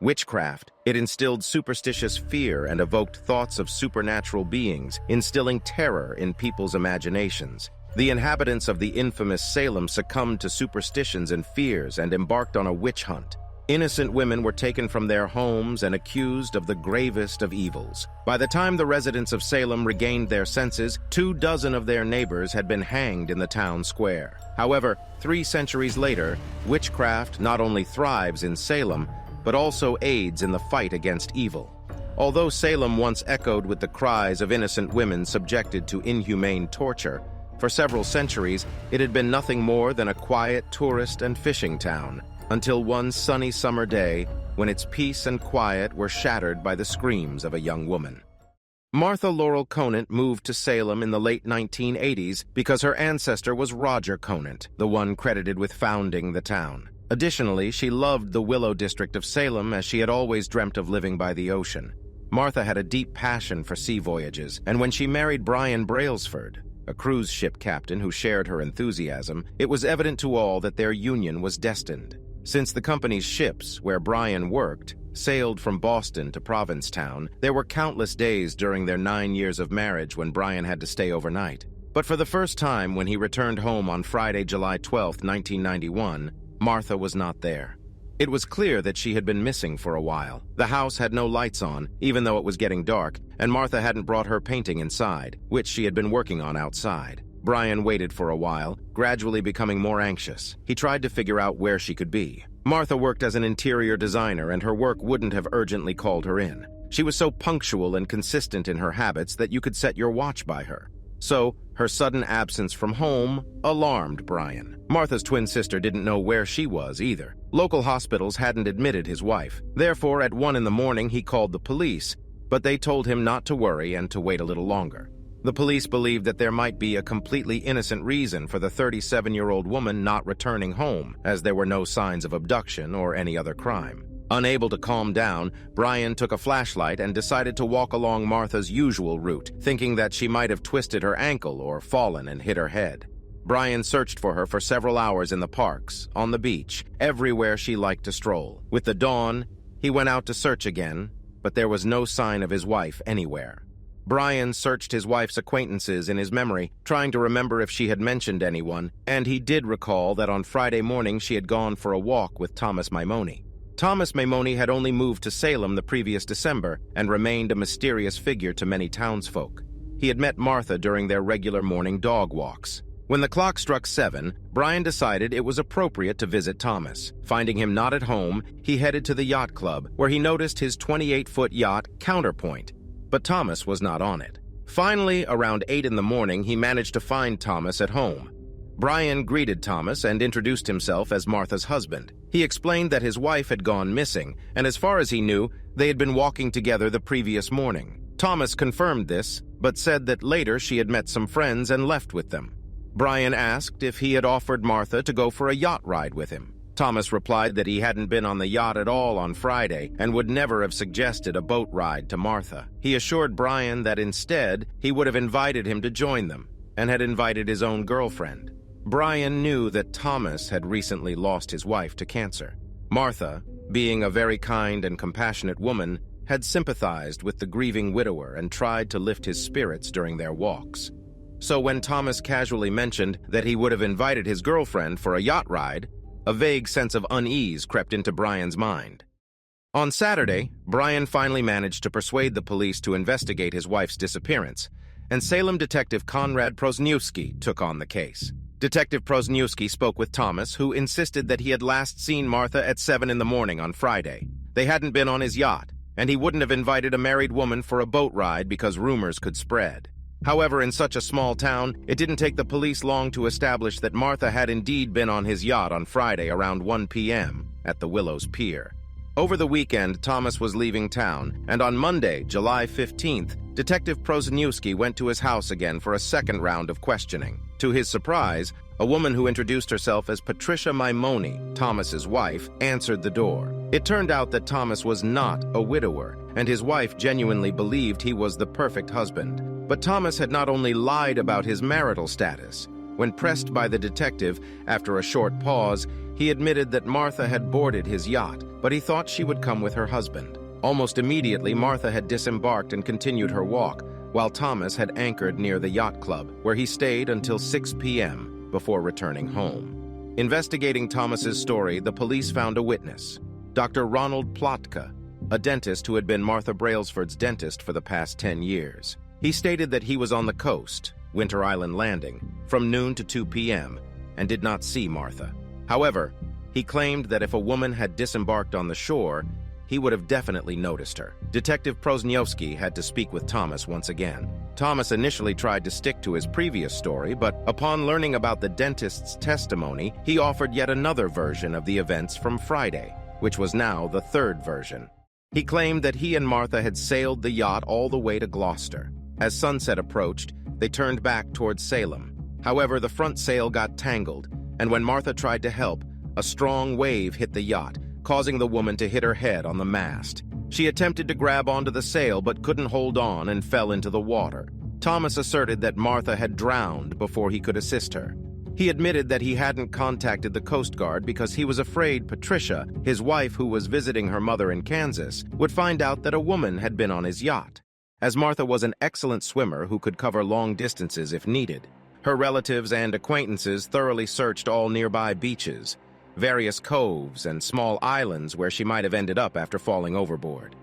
Witchcraft, it instilled superstitious fear and evoked thoughts of supernatural beings, instilling terror in people's imaginations. The inhabitants of the infamous Salem succumbed to superstitions and fears and embarked on a witch hunt. Innocent women were taken from their homes and accused of the gravest of evils. By the time the residents of Salem regained their senses, 24 of their neighbors had been hanged in the town square. However, 3 centuries later, witchcraft not only thrives in Salem, but also aids in the fight against evil. Although Salem once echoed with the cries of innocent women subjected to inhumane torture, for several centuries it had been nothing more than a quiet tourist and fishing town, until one sunny summer day when its peace and quiet were shattered by the screams of a young woman. Martha Laurel Conant moved to Salem in the late 1980s because her ancestor was Roger Conant, the one credited with founding the town. Additionally, she loved the Willow district of Salem as she had always dreamt of living by the ocean. Martha had a deep passion for sea voyages, and when she married Martha Brailsford, a cruise ship captain who shared her enthusiasm, it was evident to all that their union was destined. Since the company's ships, where Brian worked, sailed from Boston to Provincetown, there were countless days during their 9 years of marriage when Brian had to stay overnight. But for the first time, when he returned home on Friday, July 12, 1991, Martha was not there. It was clear that she had been missing for a while. The house had no lights on, even though it was getting dark, and Martha hadn't brought her painting inside, which she had been working on outside. Brian waited for a while, gradually becoming more anxious. He tried to figure out where she could be. Martha worked as an interior designer, and her work wouldn't have urgently called her in. She was so punctual and consistent in her habits that you could set your watch by her. So, her sudden absence from home alarmed Brian. Martha's twin sister didn't know where she was either. Local hospitals hadn't admitted his wife. Therefore, at 1 in the morning, he called the police, but they told him not to worry and to wait a little longer. The police believed that there might be a completely innocent reason for the 37-year-old woman not returning home, as there were no signs of abduction or any other crime. Unable to calm down, Brian took a flashlight and decided to walk along Martha's usual route, thinking that she might have twisted her ankle or fallen and hit her head. Brian searched for her for several hours in the parks, on the beach, everywhere she liked to stroll. With the dawn, he went out to search again, but there was no sign of his wife anywhere. Brian searched his wife's acquaintances in his memory, trying to remember if she had mentioned anyone, and he did recall that on Friday morning she had gone for a walk with Thomas Maymoni. Thomas Maymoni had only moved to Salem the previous December and remained a mysterious figure to many townsfolk. He had met Martha during their regular morning dog walks. When the clock struck 7, Brian decided it was appropriate to visit Thomas. Finding him not at home, he headed to the yacht club, where he noticed his 28-foot yacht, Counterpoint, but Thomas was not on it. Finally, around 8 in the morning, he managed to find Thomas at home. Brian greeted Thomas and introduced himself as Martha's husband. He explained that his wife had gone missing, and as far as he knew, they had been walking together the previous morning. Thomas confirmed this, but said that later she had met some friends and left with them. Brian asked if he had offered Martha to go for a yacht ride with him. Thomas replied that he hadn't been on the yacht at all on Friday and would never have suggested a boat ride to Martha. He assured Brian that instead he would have invited him to join them, and had invited his own girlfriend. Brian knew that Thomas had recently lost his wife to cancer. Martha, being a very kind and compassionate woman, had sympathized with the grieving widower and tried to lift his spirits during their walks. So when Thomas casually mentioned that he would have invited his girlfriend for a yacht ride, a vague sense of unease crept into Brian's mind. On Saturday, Brian finally managed to persuade the police to investigate his wife's disappearance, and Salem detective Konrad Prosniewski took on the case. Detective Prosniewski spoke with Thomas, who insisted that he had last seen Martha at 7 in the morning on Friday. They hadn't been on his yacht, and he wouldn't have invited a married woman for a boat ride because rumors could spread. However, in such a small town, it didn't take the police long to establish that Martha had indeed been on his yacht on Friday around 1 p.m. at the Willows Pier. Over the weekend, Thomas was leaving town, and on Monday, July 15th, Detective Prosniewski went to his house again for a second round of questioning. To his surprise, a woman who introduced herself as Patricia Maymoni, Thomas's wife, answered the door. It turned out that Thomas was not a widower, and his wife genuinely believed he was the perfect husband. But Thomas had not only lied about his marital status. When pressed by the detective, after a short pause, he admitted that Martha had boarded his yacht, but he thought she would come with her husband. Almost immediately, Martha had disembarked and continued her walk, while Thomas had anchored near the yacht club, where he stayed until 6 p.m. before returning home. Investigating Thomas's story, the police found a witness, Dr. Ronald Plotka, a dentist who had been Martha Brailsford's dentist for the past 10 years. He stated that he was on the coast, Winter Island Landing, from noon to 2 p.m., and did not see Martha. However, he claimed that if a woman had disembarked on the shore, he would have definitely noticed her. Detective Prosniowski had to speak with Thomas once again. Thomas initially tried to stick to his previous story, but upon learning about the dentist's testimony, he offered yet another version of the events from Friday, which was now the third version. He claimed that he and Martha had sailed the yacht all the way to Gloucester. As sunset approached, they turned back towards Salem. However, the front sail got tangled, and when Martha tried to help, a strong wave hit the yacht, causing the woman to hit her head on the mast. She attempted to grab onto the sail but couldn't hold on and fell into the water. Thomas asserted that Martha had drowned before he could assist her. He admitted that he hadn't contacted the Coast Guard because he was afraid Patricia, his wife who was visiting her mother in Kansas, would find out that a woman had been on his yacht. As Martha was an excellent swimmer who could cover long distances if needed, her relatives and acquaintances thoroughly searched all nearby beaches, various coves, and small islands where she might have ended up after falling overboard.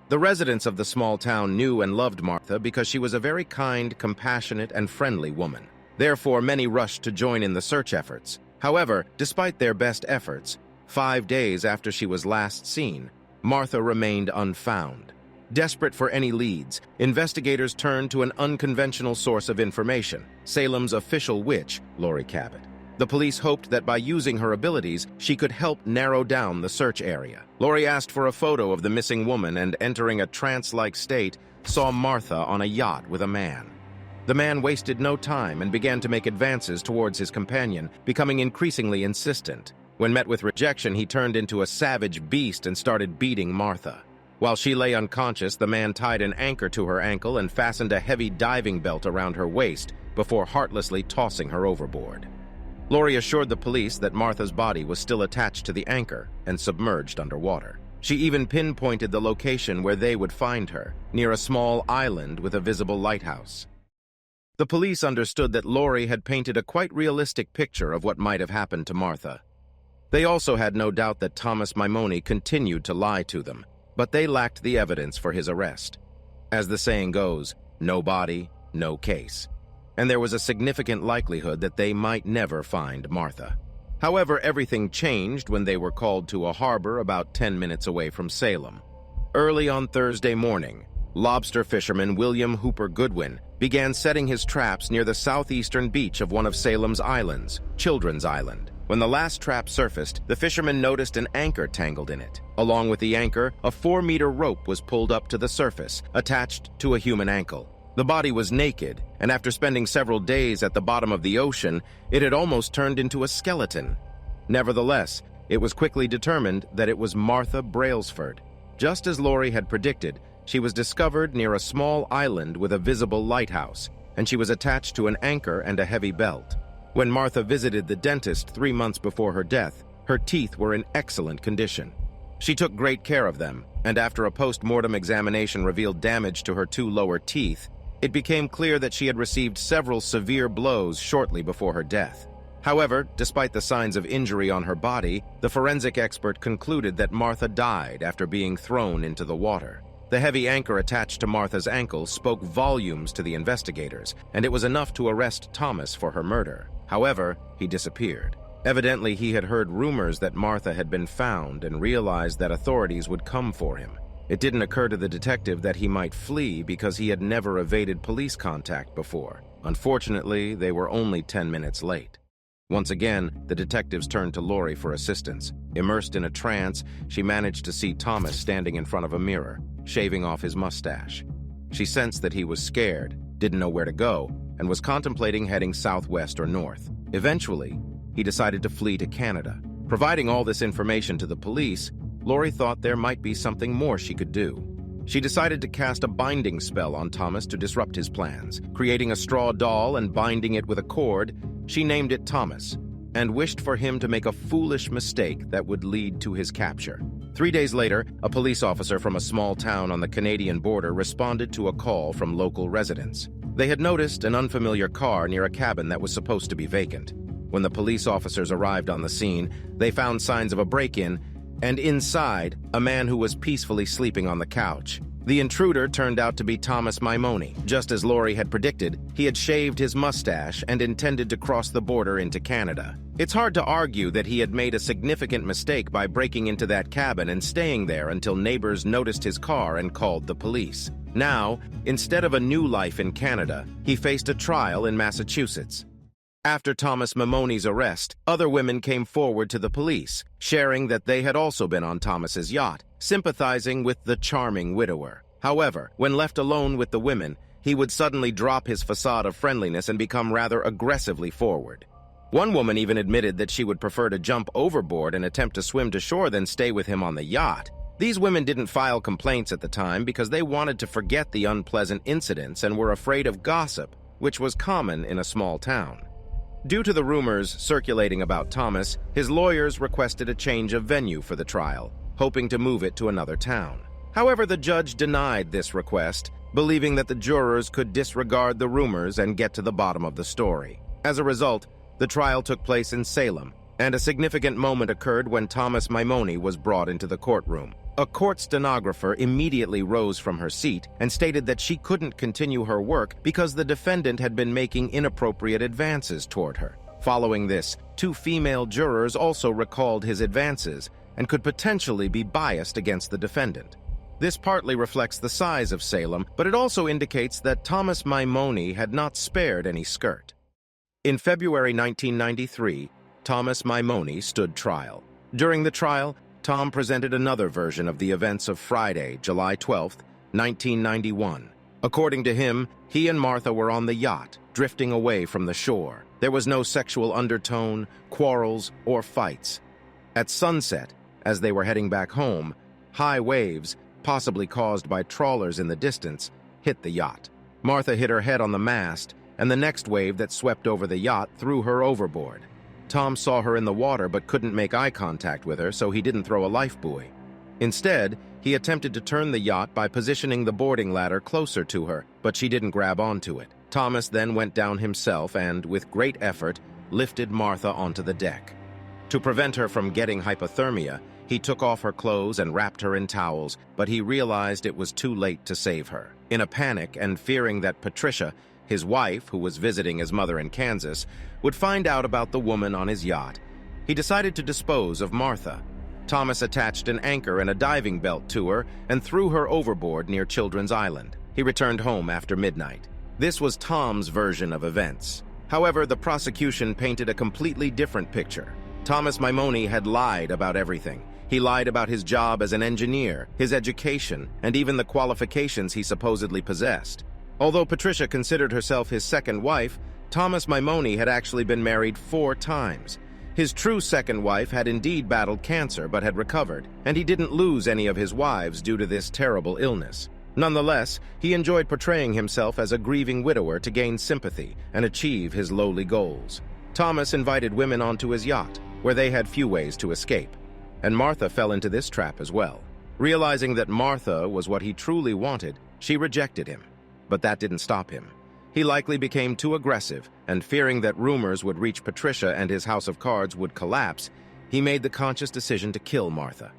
The residents of the small town knew and loved Martha because she was a very kind, compassionate, and friendly woman. Therefore, many rushed to join in the search efforts. However, despite their best efforts, 5 days after she was last seen, Martha remained unfound. Desperate for any leads, investigators turned to an unconventional source of information, Salem's official witch, Lori Cabot. The police hoped that by using her abilities, she could help narrow down the search area. Lori asked for a photo of the missing woman and, entering a trance-like state, saw Martha on a yacht with a man. The man wasted no time and began to make advances towards his companion, becoming increasingly insistent. When met with rejection, he turned into a savage beast and started beating Martha. While she lay unconscious, the man tied an anchor to her ankle and fastened a heavy diving belt around her waist before heartlessly tossing her overboard. Lori assured the police that Martha's body was still attached to the anchor and submerged underwater. She even pinpointed the location where they would find her, near a small island with a visible lighthouse. The police understood that Lori had painted a quite realistic picture of what might have happened to Martha. They also had no doubt that Thomas Maymoni continued to lie to them, but they lacked the evidence for his arrest. As the saying goes, no body, no case. And there was a significant likelihood that they might never find Martha. However, everything changed when they were called to a harbor about 10 minutes away from Salem. Early on Thursday morning, lobster fisherman William Hooper Goodwin began setting his traps near the southeastern beach of one of Salem's islands, Children's Island. When the last trap surfaced, the fisherman noticed an anchor tangled in it. Along with the anchor, a 4-meter rope was pulled up to the surface, attached to a human ankle. The body was naked, and after spending several days at the bottom of the ocean, it had almost turned into a skeleton. Nevertheless, it was quickly determined that it was Martha Brailsford. Just as Lori had predicted, she was discovered near a small island with a visible lighthouse, and she was attached to an anchor and a heavy belt. When Martha visited the dentist 3 months before her death, her teeth were in excellent condition. She took great care of them, and after a post-mortem examination revealed damage to her 2 lower teeth, it became clear that she had received several severe blows shortly before her death. However, despite the signs of injury on her body, the forensic expert concluded that Martha died after being thrown into the water. The heavy anchor attached to Martha's ankle spoke volumes to the investigators, and it was enough to arrest Thomas for her murder. However, he disappeared. Evidently, he had heard rumors that Martha had been found and realized that authorities would come for him. It didn't occur to the detective that he might flee because he had never evaded police contact before. Unfortunately, they were only 10 minutes late. Once again, the detectives turned to Lori for assistance. Immersed in a trance, she managed to see Thomas standing in front of a mirror, shaving off his mustache. She sensed that he was scared, didn't know where to go, and was contemplating heading southwest or north. Eventually, he decided to flee to Canada. Providing all this information to the police, Lori thought there might be something more she could do. She decided to cast a binding spell on Thomas to disrupt his plans. Creating a straw doll and binding it with a cord, she named it Thomas, and wished for him to make a foolish mistake that would lead to his capture. 3 days later, a police officer from a small town on the Canadian border responded to a call from local residents. They had noticed an unfamiliar car near a cabin that was supposed to be vacant. When the police officers arrived on the scene, they found signs of a break-in, and inside, a man who was peacefully sleeping on the couch. The intruder turned out to be Thomas Maymoni. Just as Lori had predicted, he had shaved his mustache and intended to cross the border into Canada. It's hard to argue that he had made a significant mistake by breaking into that cabin and staying there until neighbors noticed his car and called the police. Now, instead of a new life in Canada, he faced a trial in Massachusetts. After Thomas Maymoni's arrest, other women came forward to the police, sharing that they had also been on Thomas's yacht, sympathizing with the charming widower. However, when left alone with the women, he would suddenly drop his facade of friendliness and become rather aggressively forward. One woman even admitted that she would prefer to jump overboard and attempt to swim to shore than stay with him on the yacht. These women didn't file complaints at the time because they wanted to forget the unpleasant incidents and were afraid of gossip, which was common in a small town. Due to the rumors circulating about Thomas, his lawyers requested a change of venue for the trial, hoping to move it to another town. However, the judge denied this request, believing that the jurors could disregard the rumors and get to the bottom of the story. As a result, the trial took place in Salem, and a significant moment occurred when Thomas Maymoni was brought into the courtroom. A court stenographer immediately rose from her seat and stated that she couldn't continue her work because the defendant had been making inappropriate advances toward her. Following this, 2 female jurors also recalled his advances and could potentially be biased against the defendant. This partly reflects the size of Salem, but it also indicates that Thomas Maymoni had not spared any skirt. In February 1993, Thomas Maymoni stood trial. During the trial, Tom presented another version of the events of Friday, July 12, 1991. According to him, he and Martha were on the yacht, drifting away from the shore. There was no sexual undertone, quarrels, or fights. At sunset, as they were heading back home, high waves, possibly caused by trawlers in the distance, hit the yacht. Martha hit her head on the mast, and the next wave that swept over the yacht threw her overboard. Tom saw her in the water but couldn't make eye contact with her, so he didn't throw a life buoy. Instead, he attempted to turn the yacht by positioning the boarding ladder closer to her, but she didn't grab onto it. Thomas then went down himself and, with great effort, lifted Martha onto the deck. To prevent her from getting hypothermia, he took off her clothes and wrapped her in towels, but he realized it was too late to save her. In a panic and fearing that Patricia, his wife, who was visiting his mother in Kansas, would find out about the woman on his yacht, he decided to dispose of Martha. Thomas attached an anchor and a diving belt to her and threw her overboard near Children's Island. He returned home after midnight. This was Tom's version of events. However, the prosecution painted a completely different picture. Thomas Maymoni had lied about everything. He lied about his job as an engineer, his education, and even the qualifications he supposedly possessed. Although Patricia considered herself his second wife, Thomas Maymoni had actually been married 4 times. His true second wife had indeed battled cancer but had recovered, and he didn't lose any of his wives due to this terrible illness. Nonetheless, he enjoyed portraying himself as a grieving widower to gain sympathy and achieve his lowly goals. Thomas invited women onto his yacht, where they had few ways to escape, and Martha fell into this trap as well. Realizing that Martha was what he truly wanted, she rejected him. But that didn't stop him. He likely became too aggressive, and fearing that rumors would reach Patricia and his house of cards would collapse, he made the conscious decision to kill Martha.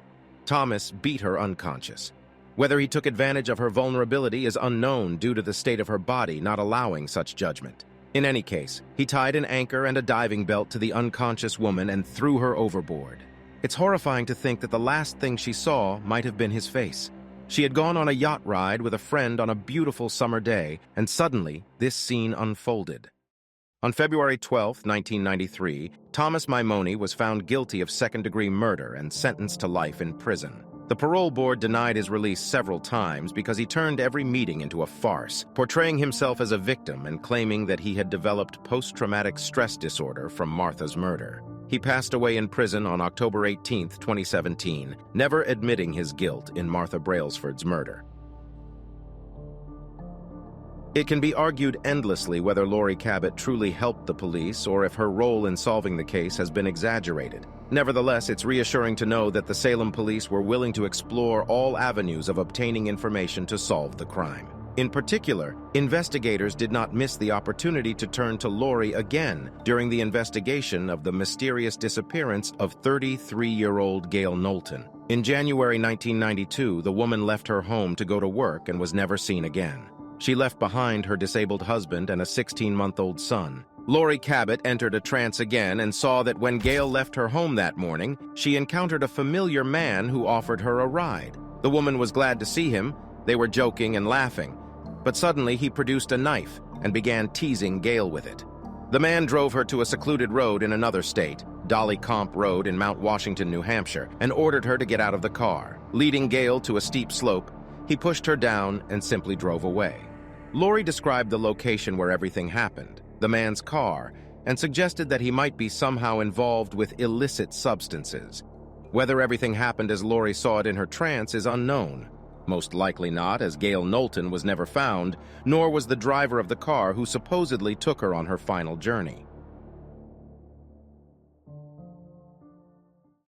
Thomas beat her unconscious. Whether he took advantage of her vulnerability is unknown due to the state of her body not allowing such judgment. In any case, he tied an anchor and a diving belt to the unconscious woman and threw her overboard. It's horrifying to think that the last thing she saw might have been his face. She had gone on a yacht ride with a friend on a beautiful summer day, and suddenly, this scene unfolded. On February 12, 1993, Thomas Maymoni was found guilty of second-degree murder and sentenced to life in prison. The parole board denied his release several times because he turned every meeting into a farce, portraying himself as a victim and claiming that he had developed post-traumatic stress disorder from Martha's murder. He passed away in prison on October 18, 2017, never admitting his guilt in Martha Brailsford's murder. It can be argued endlessly whether Lori Cabot truly helped the police or if her role in solving the case has been exaggerated. Nevertheless, it's reassuring to know that the Salem police were willing to explore all avenues of obtaining information to solve the crime. In particular, investigators did not miss the opportunity to turn to Lori again during the investigation of the mysterious disappearance of 33-year-old Gail Knowlton. In January 1992, the woman left her home to go to work and was never seen again. She left behind her disabled husband and a 16-month-old son. Lori Cabot entered a trance again and saw that when Gail left her home that morning, she encountered a familiar man who offered her a ride. The woman was glad to see him. They were joking and laughing. But suddenly he produced a knife and began teasing Gail with it. The man drove her to a secluded road in another state, Dolly Comp Road in Mount Washington, New Hampshire, and ordered her to get out of the car. Leading Gail to a steep slope, he pushed her down and simply drove away. Lori described the location where everything happened, the man's car, and suggested that he might be somehow involved with illicit substances. Whether everything happened as Lori saw it in her trance is unknown. Most likely not, as Gail Knowlton was never found, nor was the driver of the car who supposedly took her on her final journey.